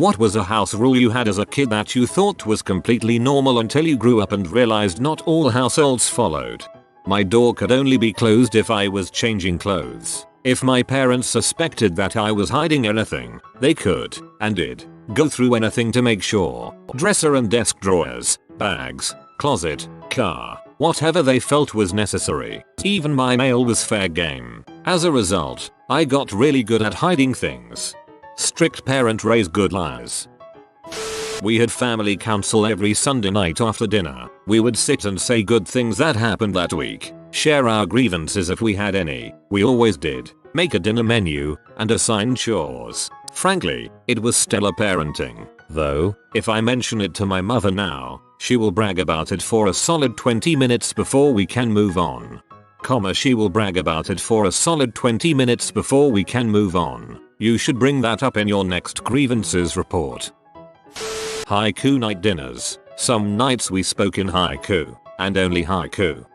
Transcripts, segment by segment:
What was a house rule you had as a kid that you thought was completely normal until you grew up and realized not all households followed? My door could only be closed if I was changing clothes. If my parents suspected that I was hiding anything, they could, and did, go through anything to make sure. Dresser and desk drawers, bags, closet, car, whatever they felt was necessary. Even my mail was fair game. As a result, I got really good at hiding things. Strict parent raise good liars. We had family council every Sunday night after dinner. We would sit and say good things that happened that week, share our grievances if we had any, we always did, make a dinner menu, and assign chores. Frankly, it was stellar parenting. Though, if I mention it to my mother now, she will brag about it for a solid 20 minutes before we can move on. She will brag about it for a solid 20 minutes before we can move on. You should bring that up in your next grievances report. Haiku night dinners. Some nights we spoke in haiku, and only haiku.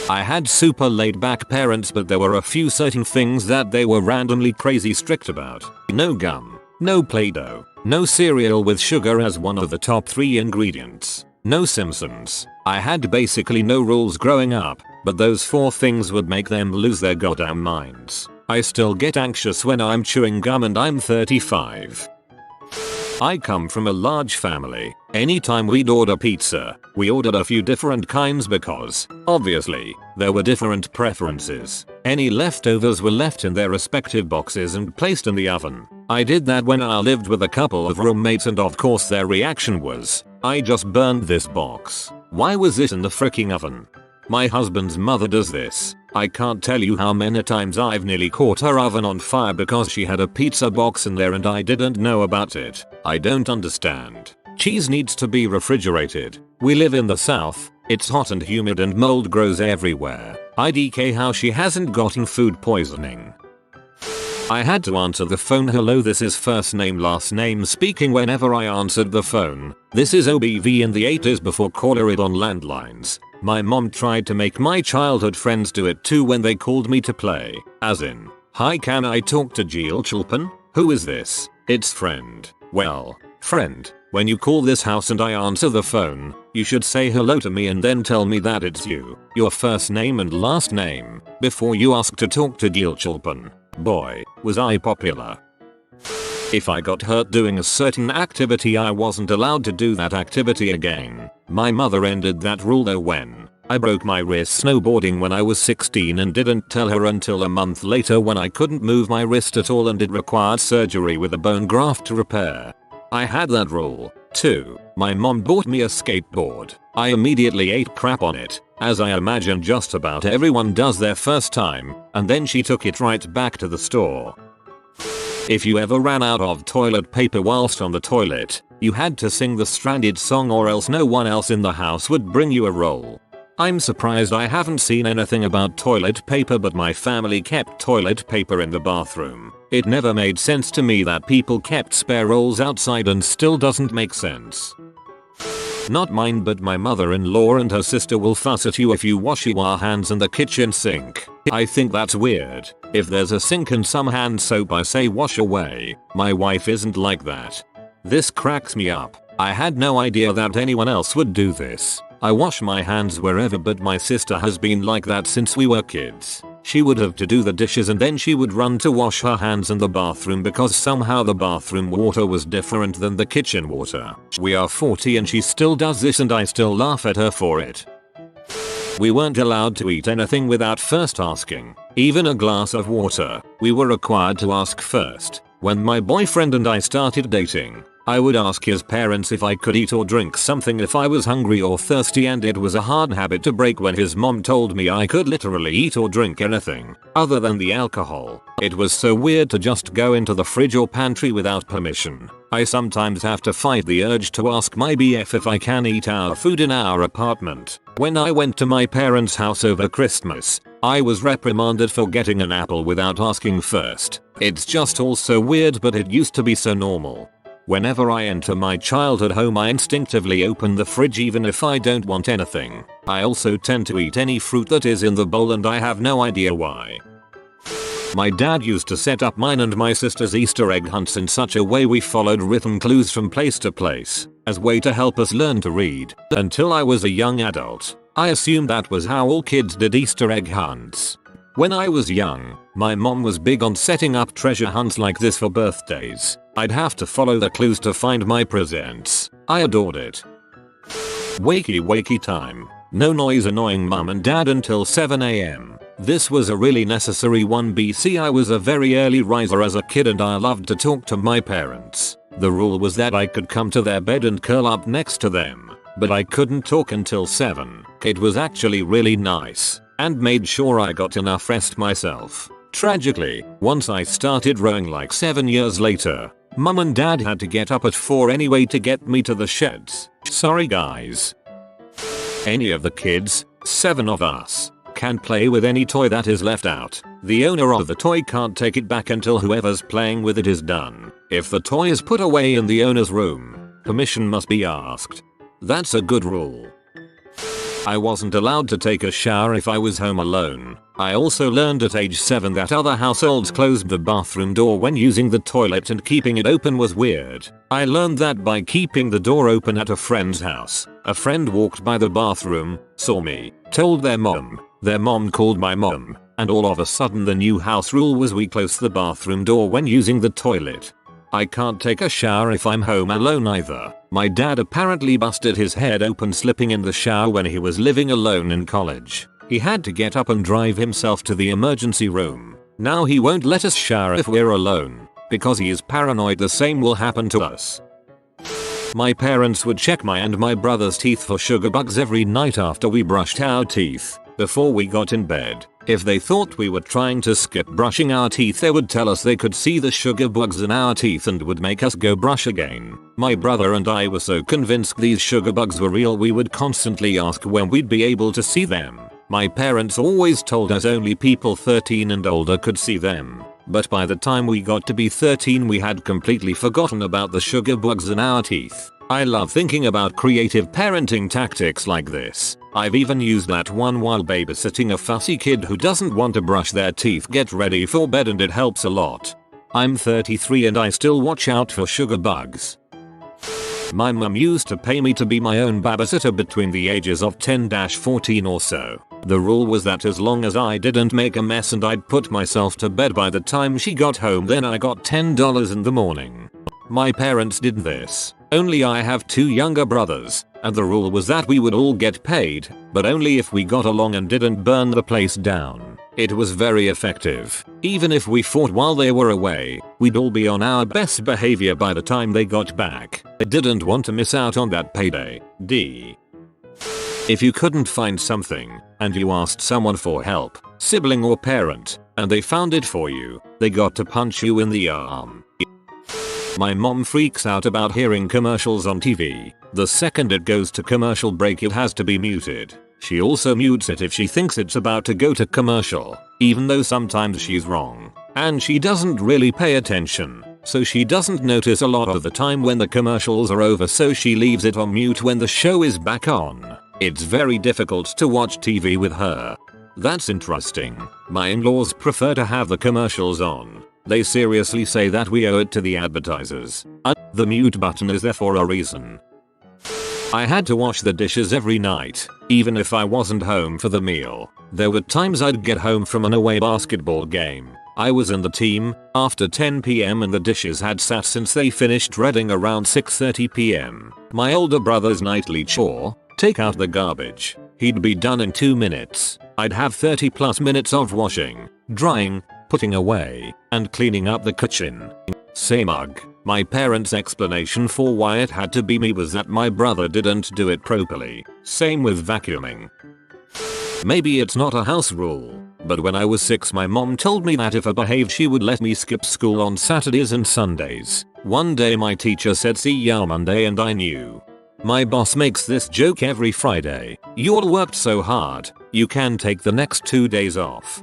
I had super laid back parents, but there were a few certain things that they were randomly crazy strict about. No gum, no Play-Doh, no cereal with sugar as one of the top 3 ingredients, no Simpsons. I had basically no rules growing up, but those 4 things would make them lose their goddamn minds. I still get anxious when I'm chewing gum and I'm 35. I come from a large family. Anytime we'd order pizza, we ordered a few different kinds because, obviously, there were different preferences. Any leftovers were left in their respective boxes and placed in the oven. I did that when I lived with a couple of roommates, and of course their reaction was, "I just burned this box. Why was it in the fricking oven?" My husband's mother does this. I can't tell you how many times I've nearly caught her oven on fire because she had a pizza box in there and I didn't know about it. I don't understand. Cheese needs to be refrigerated. We live in the south. It's hot and humid and mold grows everywhere. IDK how she hasn't gotten food poisoning. I had to answer the phone. Hello, this is first name last name speaking. Whenever I answered the phone, this is OBV in the 80s before caller ID on landlines. My mom tried to make my childhood friends do it too when they called me to play. As in, "Hi, can I talk to Jill Chulpan? Who is this?" "It's friend." "Well, friend, when you call this house and I answer the phone, you should say hello to me and then tell me that it's you, your first name and last name, before you ask to talk to Jill Chulpan." Boy, was I popular. If I got hurt doing a certain activity, I wasn't allowed to do that activity again. My mother ended that rule though when I broke my wrist snowboarding when I was 16 and didn't tell her until a month later when I couldn't move my wrist at all and it required surgery with a bone graft to repair. I had that rule, too. My mom bought me a skateboard. I immediately ate crap on it, as I imagine just about everyone does their first time, and then she took it right back to the store. If you ever ran out of toilet paper whilst on the toilet, you had to sing the Stranded song or else no one else in the house would bring you a roll. I'm surprised I haven't seen anything about toilet paper, but my family kept toilet paper in the bathroom. It never made sense to me that people kept spare rolls outside and still doesn't make sense. Not mine, but my mother-in-law and her sister will fuss at you if you wash your hands in the kitchen sink. I think that's weird. If there's a sink and some hand soap, I say wash away. My wife isn't like that. This cracks me up. I had no idea that anyone else would do this. I wash my hands wherever, but my sister has been like that since we were kids. She would have to do the dishes and then she would run to wash her hands in the bathroom because somehow the bathroom water was different than the kitchen water. We are 40 and she still does this and I still laugh at her for it. We weren't allowed to eat anything without first asking. Even a glass of water, we were required to ask first. When my boyfriend and I started dating, I would ask his parents if I could eat or drink something if I was hungry or thirsty, and it was a hard habit to break when his mom told me I could literally eat or drink anything other than the alcohol. It was so weird to just go into the fridge or pantry without permission. I sometimes have to fight the urge to ask my BF if I can eat our food in our apartment. When I went to my parents' house over Christmas, I was reprimanded for getting an apple without asking first. It's just all so weird, but it used to be so normal. Whenever I enter my childhood home, I instinctively open the fridge even if I don't want anything. I also tend to eat any fruit that is in the bowl and I have no idea why. My dad used to set up mine and my sister's Easter egg hunts in such a way we followed written clues from place to place, as way to help us learn to read. Until I was a young adult, I assumed that was how all kids did Easter egg hunts. When I was young, my mom was big on setting up treasure hunts like this for birthdays. I'd have to follow the clues to find my presents. I adored it. Wakey time. No noise annoying mum and dad until 7 am. This was a really necessary one. BC I was a very early riser as a kid and I loved to talk to my parents. The rule was that I could come to their bed and curl up next to them, but I couldn't talk until 7. It was actually really nice and made sure I got enough rest myself. Tragically, once I started rowing like 7 years later, mum and dad had to get up at 4 anyway to get me to the sheds. Sorry guys. Any of the kids, 7 of us, can play with any toy that is left out. The owner of the toy can't take it back until whoever's playing with it is done. If the toy is put away in the owner's room, permission must be asked. That's a good rule. I wasn't allowed to take a shower if I was home alone. I also learned at age 7 that other households closed the bathroom door when using the toilet and keeping it open was weird. I learned that by keeping the door open at a friend's house. A friend walked by the bathroom, saw me, told their mom called my mom, and all of a sudden the new house rule was we close the bathroom door when using the toilet. I can't take a shower if I'm home alone either. My dad apparently busted his head open slipping in the shower when he was living alone in college. He had to get up and drive himself to the emergency room. Now he won't let us shower if we're alone, because he is paranoid the same will happen to us. My parents would check my and my brother's teeth for sugar bugs every night after we brushed our teeth, before we got in bed. If they thought we were trying to skip brushing our teeth, they would tell us they could see the sugar bugs in our teeth and would make us go brush again. My brother and I were so convinced these sugar bugs were real we would constantly ask when we'd be able to see them. My parents always told us only people 13 and older could see them. But by the time we got to be 13 we had completely forgotten about the sugar bugs in our teeth. I love thinking about creative parenting tactics like this. I've even used that one while babysitting a fussy kid who doesn't want to brush their teeth get ready for bed and it helps a lot. I'm 33 and I still watch out for sugar bugs. My mum used to pay me to be my own babysitter between the ages of 10-14 or so. The rule was that as long as I didn't make a mess and I'd put myself to bed by the time she got home, then I got $10 in the morning. My parents did this. Only I have 2 younger brothers, and the rule was that we would all get paid, but only if we got along and didn't burn the place down. It was very effective. Even if we fought while they were away, we'd all be on our best behavior by the time they got back. I didn't want to miss out on that payday. If you couldn't find something, and you asked someone for help, sibling or parent, and they found it for you, they got to punch you in the arm. My mom freaks out about hearing commercials on TV. The second it goes to commercial break it has to be muted. She also mutes it if she thinks it's about to go to commercial, even though sometimes she's wrong. And she doesn't really pay attention, so she doesn't notice a lot of the time when the commercials are over, so she leaves it on mute when the show is back on. It's very difficult to watch TV with her. That's interesting. My in-laws prefer to have the commercials on. They seriously say that we owe it to the advertisers. The mute button is there for a reason. I had to wash the dishes every night, even if I wasn't home for the meal. There were times I'd get home from an away basketball game. I was in the team, after 10 PM and the dishes had sat since they finished reading around 6:30 PM. My older brother's nightly chore, take out the garbage. He'd be done in 2 minutes. I'd have 30+ minutes of washing, drying, putting away, and cleaning up the kitchen. Same mug. My parents' explanation for why it had to be me was that my brother didn't do it properly. Same with vacuuming. Maybe it's not a house rule, but when I was 6 my mom told me that if I behaved she would let me skip school on Saturdays and Sundays. One day my teacher said see ya Monday and I knew. My boss makes this joke every Friday. You all worked so hard, you can take the next 2 days off.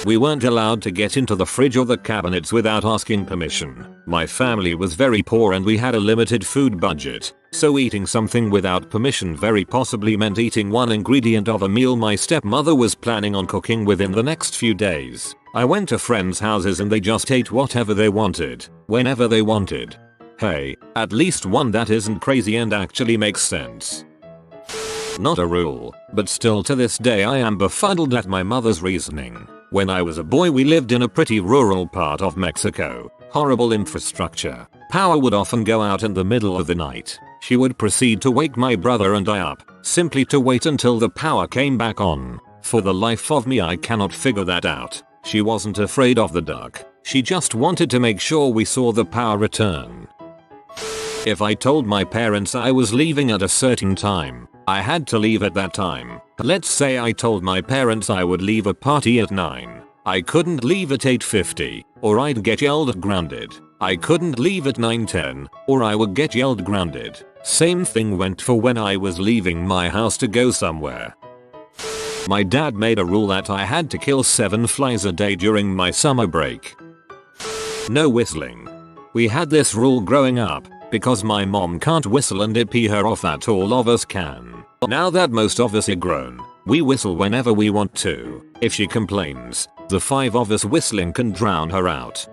We weren't allowed to get into the fridge or the cabinets without asking permission. My family was very poor and we had a limited food budget, so eating something without permission very possibly meant eating one ingredient of a meal my stepmother was planning on cooking within the next few days. I went to friends' houses and they just ate whatever they wanted, whenever they wanted. Hey, at least one that isn't crazy and actually makes sense. Not a rule, but still to this day I am befuddled at my mother's reasoning. When I was a boy we lived in a pretty rural part of Mexico. Horrible infrastructure. Power would often go out in the middle of the night. She would proceed to wake my brother and I up, simply to wait until the power came back on. For the life of me I cannot figure that out. She wasn't afraid of the dark. She just wanted to make sure we saw the power return. If I told my parents I was leaving at a certain time, I had to leave at that time. Let's say I told my parents I would leave a party at 9. I couldn't leave at 8:50, or I'd get yelled grounded. I couldn't leave at 9:10, or I would get yelled grounded. Same thing went for when I was leaving my house to go somewhere. My dad made a rule that I had to kill 7 flies a day during my summer break. No whistling. We had this rule growing up, because my mom can't whistle and it pee her off that all of us can. Now that most of us are grown, we whistle whenever we want to. If she complains, the 5 of us whistling can drown her out.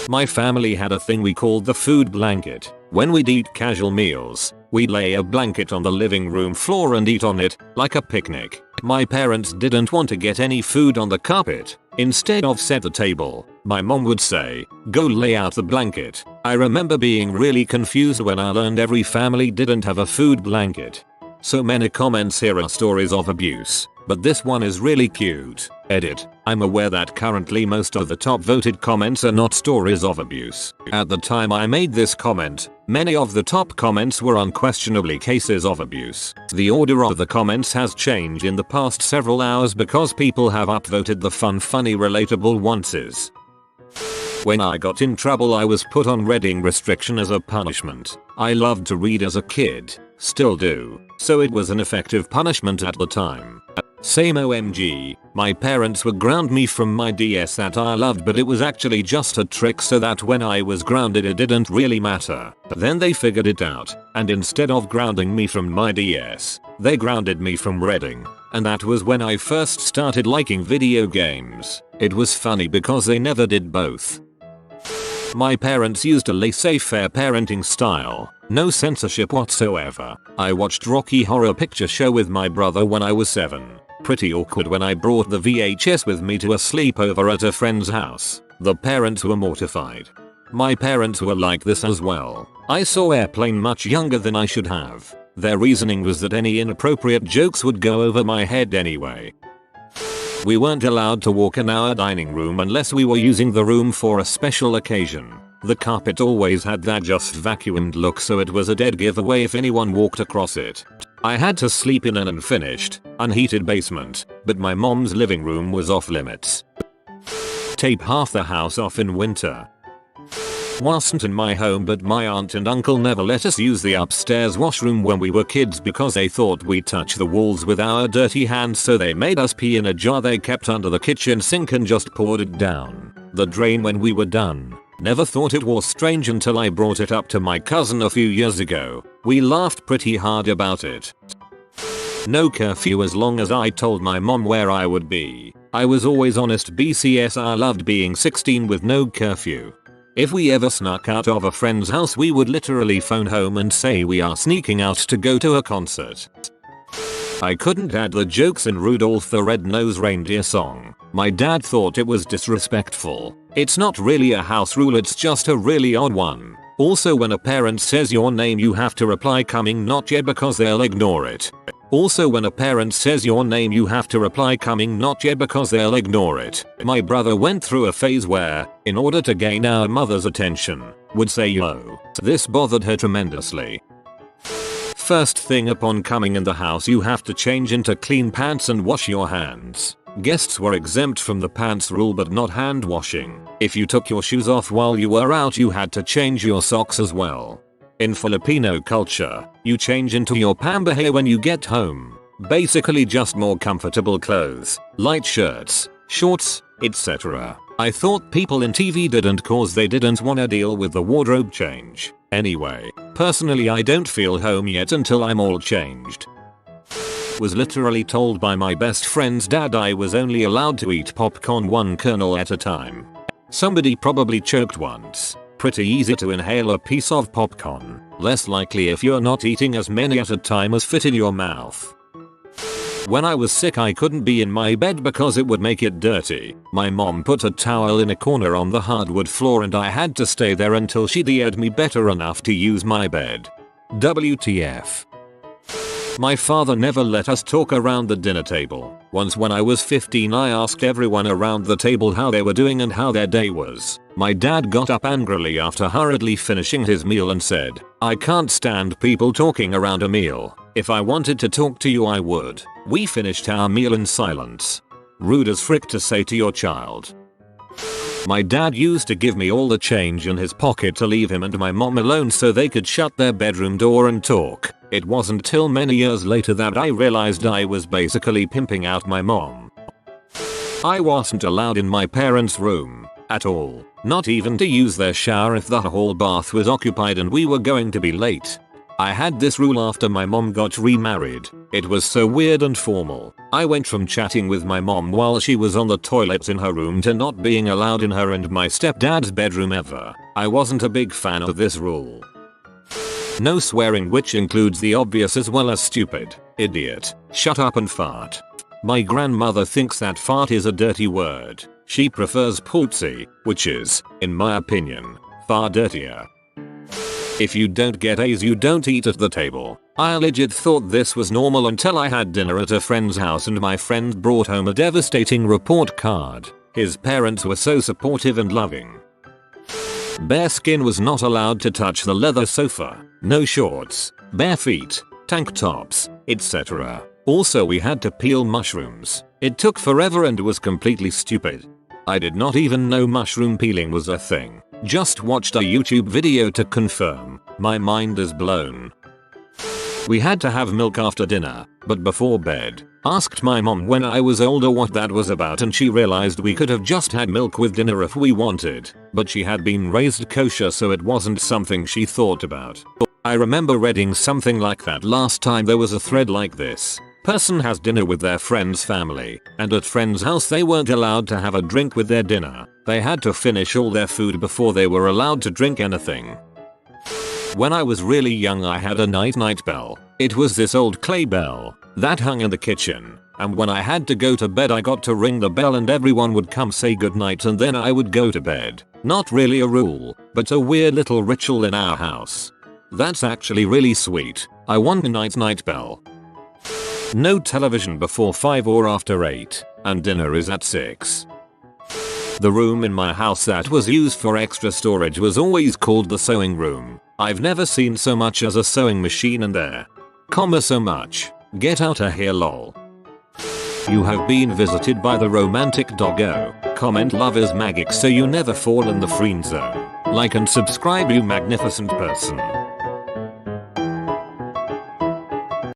My family had a thing we called the food blanket. When we'd eat casual meals, we'd lay a blanket on the living room floor and eat on it, like a picnic. My parents didn't want to get any food on the carpet. Instead of set the table, my mom would say, "Go lay out the blanket." I remember being really confused when I learned every family didn't have a food blanket. So many comments here are stories of abuse, but this one is really cute. Edit. I'm aware that currently most of the top voted comments are not stories of abuse. At the time I made this comment, many of the top comments were unquestionably cases of abuse. The order of the comments has changed in the past several hours because people have upvoted the fun, funny, relatable ones. When I got in trouble I was put on reading restriction as a punishment. I loved to read as a kid, still do, so it was an effective punishment at the time. Same OMG, my parents would ground me from my DS that I loved, but it was actually just a trick so that when I was grounded it didn't really matter. Then they figured it out, and instead of grounding me from my DS, they grounded me from reading. And that was when I first started liking video games. It was funny because they never did both. My parents used a laissez-faire parenting style, no censorship whatsoever. I watched Rocky Horror Picture Show with my brother when I was 7. Pretty awkward when I brought the VHS with me to a sleepover at a friend's house. The parents were mortified. My parents were like this as well. I saw Airplane much younger than I should have. Their reasoning was that any inappropriate jokes would go over my head anyway. We weren't allowed to walk in our dining room unless we were using the room for a special occasion. The carpet always had that just vacuumed look, so it was a dead giveaway if anyone walked across it. I had to sleep in an unfinished, unheated basement, but my mom's living room was off limits. Tape half the house off in winter. Wasn't in my home, but my aunt and uncle never let us use the upstairs washroom when we were kids because they thought we'd touch the walls with our dirty hands, so they made us pee in a jar they kept under the kitchen sink and just poured it down the drain when we were done. Never thought it was strange until I brought it up to my cousin a few years ago. We laughed pretty hard about it. No curfew as long as I told my mom where I would be. I was always honest BCS. I loved being 16 with no curfew. If we ever snuck out of a friend's house we would literally phone home and say we are sneaking out to go to a concert. I couldn't add the jokes in Rudolph the Red-Nosed Reindeer song. My dad thought it was disrespectful. It's not really a house rule, it's just a really odd one. Also, when a parent says your name you have to reply coming not yet because they'll ignore it. My brother went through a phase where, in order to gain our mother's attention, would say yo. This bothered her tremendously. First thing upon coming in the house you have to change into clean pants and wash your hands. Guests were exempt from the pants rule but not hand washing. If you took your shoes off while you were out you had to change your socks as well. In Filipino culture, you change into your pambahay when you get home. Basically just more comfortable clothes, light shirts, shorts, etc. I thought people in TV didn't cause they didn't wanna deal with the wardrobe change. Anyway, personally I don't feel home yet until I'm all changed. Was literally told by my best friend's dad I was only allowed to eat popcorn one kernel at a time. Somebody probably choked once. Pretty easy to inhale a piece of popcorn, less likely if you're not eating as many at a time as fit in your mouth. When I was sick I couldn't be in my bed because it would make it dirty. My mom put a towel in a corner on the hardwood floor and I had to stay there until she dared me better enough to use my bed. WTF. My father never let us talk around the dinner table. Once when I was 15 I asked everyone around the table how they were doing and how their day was. My dad got up angrily after hurriedly finishing his meal and said, "I can't stand people talking around a meal. If I wanted to talk to you I would." We finished our meal in silence. Rude as frick to say to your child. My dad used to give me all the change in his pocket to leave him and my mom alone so they could shut their bedroom door and talk. It wasn't till many years later that I realized I was basically pimping out my mom. I wasn't allowed in my parents' room at all, not even to use their shower if the hall bath was occupied and we were going to be late. I had this rule after my mom got remarried. It was so weird and formal. I went from chatting with my mom while she was on the toilet in her room to not being allowed in her and my stepdad's bedroom ever. I wasn't a big fan of this rule. No swearing, which includes the obvious as well as stupid, idiot, shut up and fart. My grandmother thinks that fart is a dirty word. She prefers pootsy, which is, in my opinion, far dirtier. If you don't get A's you don't eat at the table. I legit thought this was normal until I had dinner at a friend's house and my friend brought home a devastating report card. His parents were so supportive and loving. Bare skin was not allowed to touch the leather sofa. No shorts, bare feet, tank tops, etc. Also we had to peel mushrooms. It took forever and was completely stupid. I did not even know mushroom peeling was a thing. Just watched a YouTube video to confirm. My mind is blown. We had to have milk after dinner, but before bed. Asked my mom when I was older what that was about and she realized we could have just had milk with dinner if we wanted, but she had been raised kosher so it wasn't something she thought about. I remember reading something like that last time there was a thread like this. Person has dinner with their friend's family, and at friend's house they weren't allowed to have a drink with their dinner. They had to finish all their food before they were allowed to drink anything. When I was really young I had a night bell. It was this old clay bell that hung in the kitchen, and when I had to go to bed I got to ring the bell and everyone would come say goodnight and then I would go to bed. Not really a rule, but a weird little ritual in our house. That's actually really sweet. I want a night bell. No television before 5 or after 8, and dinner is at 6. The room in my house that was used for extra storage was always called the sewing room. I've never seen so much as a sewing machine in there. So much. Get out of here lol. You have been visited by the romantic doggo. Comment love is magic so you never fall in the friend zone. Like and subscribe you magnificent person.